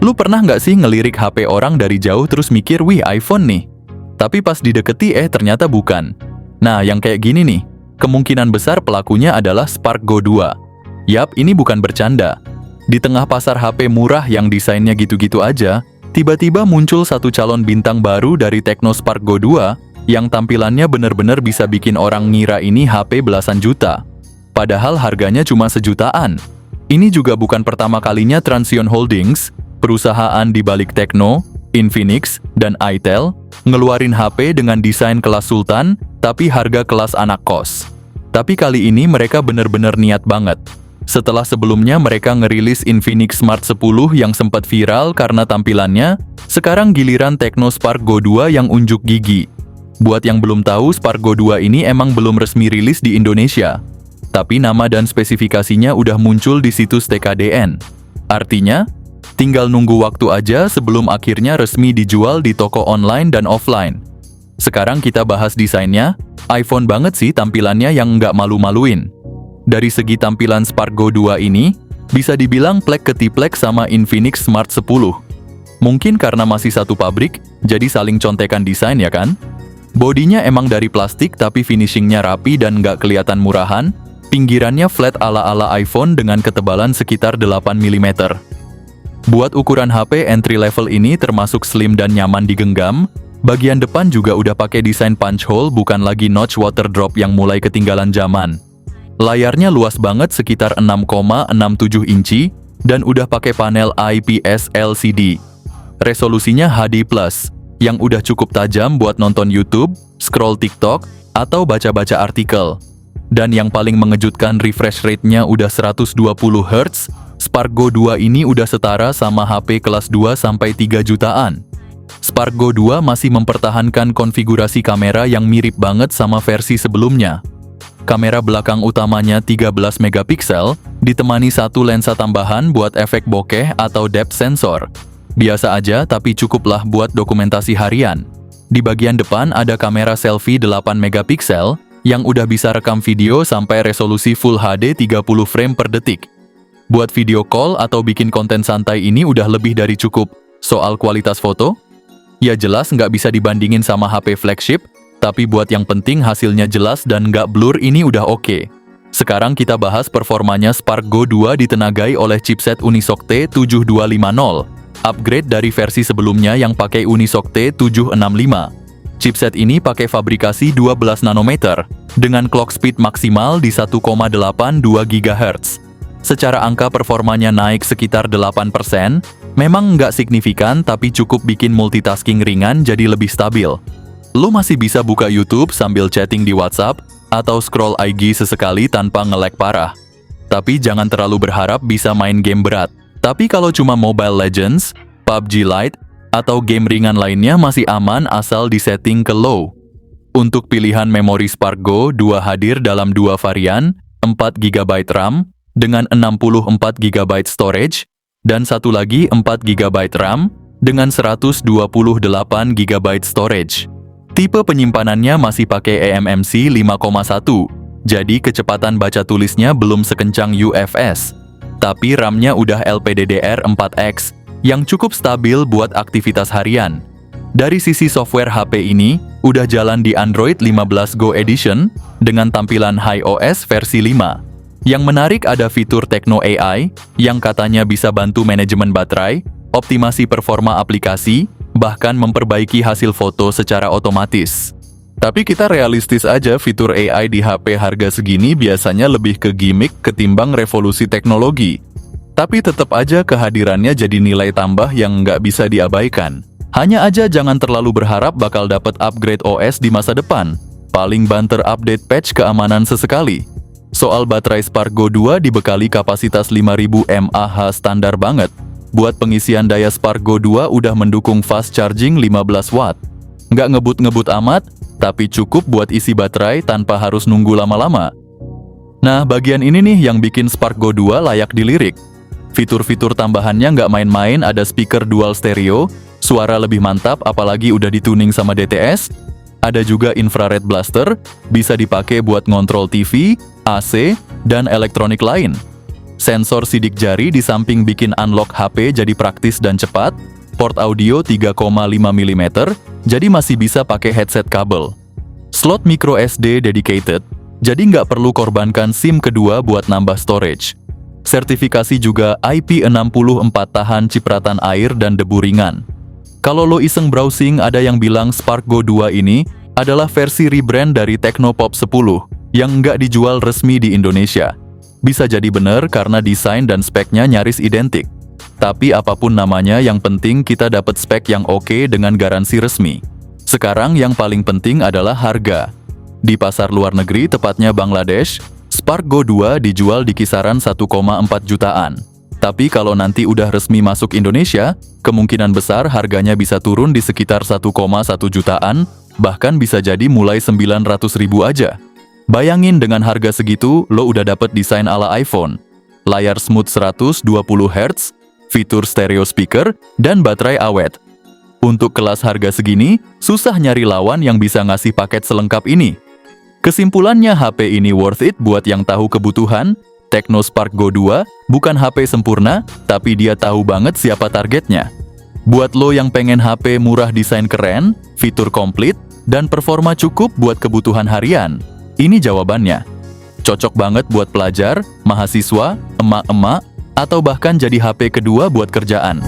Lu pernah nggak sih ngelirik HP orang dari jauh terus mikir, wih iPhone nih? Tapi pas dideketi ternyata bukan. Nah, yang kayak gini nih, kemungkinan besar pelakunya adalah Spark Go 2. Yap, ini bukan bercanda. Di tengah pasar HP murah yang desainnya gitu-gitu aja, tiba-tiba muncul satu calon bintang baru dari Tecno Spark Go 2 yang tampilannya bener-bener bisa bikin orang ngira ini HP belasan juta. Padahal harganya cuma sejutaan. Ini juga bukan pertama kalinya Transsion Holdings, perusahaan di balik Tecno, Infinix, dan Itel, ngeluarin HP dengan desain kelas sultan, tapi harga kelas anak kos. Tapi kali ini mereka bener-bener niat banget. Setelah sebelumnya mereka ngerilis Infinix Smart 10 yang sempat viral karena tampilannya, sekarang giliran Tecno Spark Go 2 yang unjuk gigi. Buat yang belum tahu, Spark Go 2 ini emang belum resmi rilis di Indonesia. Tapi nama dan spesifikasinya udah muncul di situs TKDN. Artinya, tinggal nunggu waktu aja sebelum akhirnya resmi dijual di toko online dan offline. Sekarang kita bahas desainnya, iPhone banget sih tampilannya yang nggak malu-maluin. Dari segi tampilan Spark Go 2 ini, bisa dibilang plek-ketiplek sama Infinix Smart 10. Mungkin karena masih satu pabrik, jadi saling contekan desain ya kan? Bodinya emang dari plastik tapi finishingnya rapi dan nggak kelihatan murahan, pinggirannya flat ala-ala iPhone dengan ketebalan sekitar 8 mm. Buat ukuran HP entry level ini termasuk slim dan nyaman digenggam, bagian depan juga udah pakai desain punch hole bukan lagi notch water drop yang mulai ketinggalan zaman. Layarnya luas banget sekitar 6,67 inci dan udah pakai panel IPS LCD. Resolusinya HD+, yang udah cukup tajam buat nonton YouTube, scroll TikTok, atau baca-baca artikel. Dan yang paling mengejutkan refresh rate-nya udah 120 Hz, Spark Go 2 ini udah setara sama HP kelas 2-3 jutaan. Spark Go 2 masih mempertahankan konfigurasi kamera yang mirip banget sama versi sebelumnya. Kamera belakang utamanya 13 megapiksel, ditemani satu lensa tambahan buat efek bokeh atau depth sensor. Biasa aja tapi cukuplah buat dokumentasi harian. Di bagian depan ada kamera selfie 8 megapiksel, yang udah bisa rekam video sampai resolusi Full HD 30 frame per detik. Buat video call atau bikin konten santai ini udah lebih dari cukup. Soal kualitas foto? Ya jelas nggak bisa dibandingin sama HP flagship, tapi buat yang penting hasilnya jelas dan nggak blur ini udah oke. Sekarang kita bahas performanya. Spark Go 2 ditenagai oleh chipset Unisoc T7250, upgrade dari versi sebelumnya yang pakai Unisoc T765. Chipset ini pakai fabrikasi 12 nanometer, dengan clock speed maksimal di 1,82 GHz. Secara angka performanya naik sekitar 8%, memang nggak signifikan tapi cukup bikin multitasking ringan jadi lebih stabil. Lo masih bisa buka YouTube sambil chatting di WhatsApp, atau scroll IG sesekali tanpa nge-lag parah. Tapi jangan terlalu berharap bisa main game berat. Tapi kalau cuma Mobile Legends, PUBG Lite, atau game ringan lainnya masih aman asal disetting ke low. Untuk pilihan memori Spark Go 2 hadir dalam dua varian, 4GB RAM, dengan 64 GB storage, dan satu lagi 4 GB RAM, dengan 128 GB storage. Tipe penyimpanannya masih pakai eMMC 5,1, jadi kecepatan baca tulisnya belum sekencang UFS. Tapi RAM-nya udah LPDDR4X, yang cukup stabil buat aktivitas harian. Dari sisi software HP ini, udah jalan di Android 15 Go Edition, dengan tampilan iOS versi 5. Yang menarik ada fitur Tecno AI, yang katanya bisa bantu manajemen baterai, optimasi performa aplikasi, bahkan memperbaiki hasil foto secara otomatis. Tapi kita realistis aja, fitur AI di HP harga segini biasanya lebih ke gimmick ketimbang revolusi teknologi. Tapi tetap aja kehadirannya jadi nilai tambah yang nggak bisa diabaikan. Hanya aja jangan terlalu berharap bakal dapat upgrade OS di masa depan. Paling banter update patch keamanan sesekali. Soal baterai Spark Go 2 dibekali kapasitas 5000 mAh standar banget. Buat pengisian daya Spark Go 2 udah mendukung fast charging 15 watt. Nggak ngebut-ngebut amat, tapi cukup buat isi baterai tanpa harus nunggu lama-lama. Nah, bagian ini nih yang bikin Spark Go 2 layak dilirik. Fitur-fitur tambahannya nggak main-main, ada speaker dual stereo, suara lebih mantap apalagi udah dituning sama DTS, ada juga infrared blaster, bisa dipakai buat ngontrol TV, AC, dan elektronik lain. Sensor sidik jari di samping bikin unlock HP jadi praktis dan cepat. Port audio 3,5 mm, jadi masih bisa pakai headset kabel. Slot micro SD dedicated, jadi nggak perlu korbankan SIM kedua buat nambah storage. Sertifikasi juga IP64 tahan cipratan air dan debu ringan. Kalau lo iseng browsing, ada yang bilang Spark Go 2 ini adalah versi rebrand dari Tecnopop 10 yang nggak dijual resmi di Indonesia. Bisa jadi bener karena desain dan speknya nyaris identik. Tapi apapun namanya, yang penting kita dapat spek yang oke dengan garansi resmi. Sekarang yang paling penting adalah harga. Di pasar luar negeri, tepatnya Bangladesh, Spark Go 2 dijual di kisaran 1,4 jutaan. Tapi kalau nanti udah resmi masuk Indonesia, kemungkinan besar harganya bisa turun di sekitar 1,1 jutaan, bahkan bisa jadi mulai 900.000 aja. Bayangin dengan harga segitu, lo udah dapet desain ala iPhone, layar smooth 120 Hz, fitur stereo speaker, dan baterai awet. Untuk kelas harga segini, susah nyari lawan yang bisa ngasih paket selengkap ini. Kesimpulannya, HP ini worth it buat yang tahu kebutuhan. Tecno Spark Go 2 bukan HP sempurna, tapi dia tahu banget siapa targetnya. Buat lo yang pengen HP murah, desain keren, fitur komplit, dan performa cukup buat kebutuhan harian, ini jawabannya. Cocok banget buat pelajar, mahasiswa, emak-emak, atau bahkan jadi HP kedua buat kerjaan.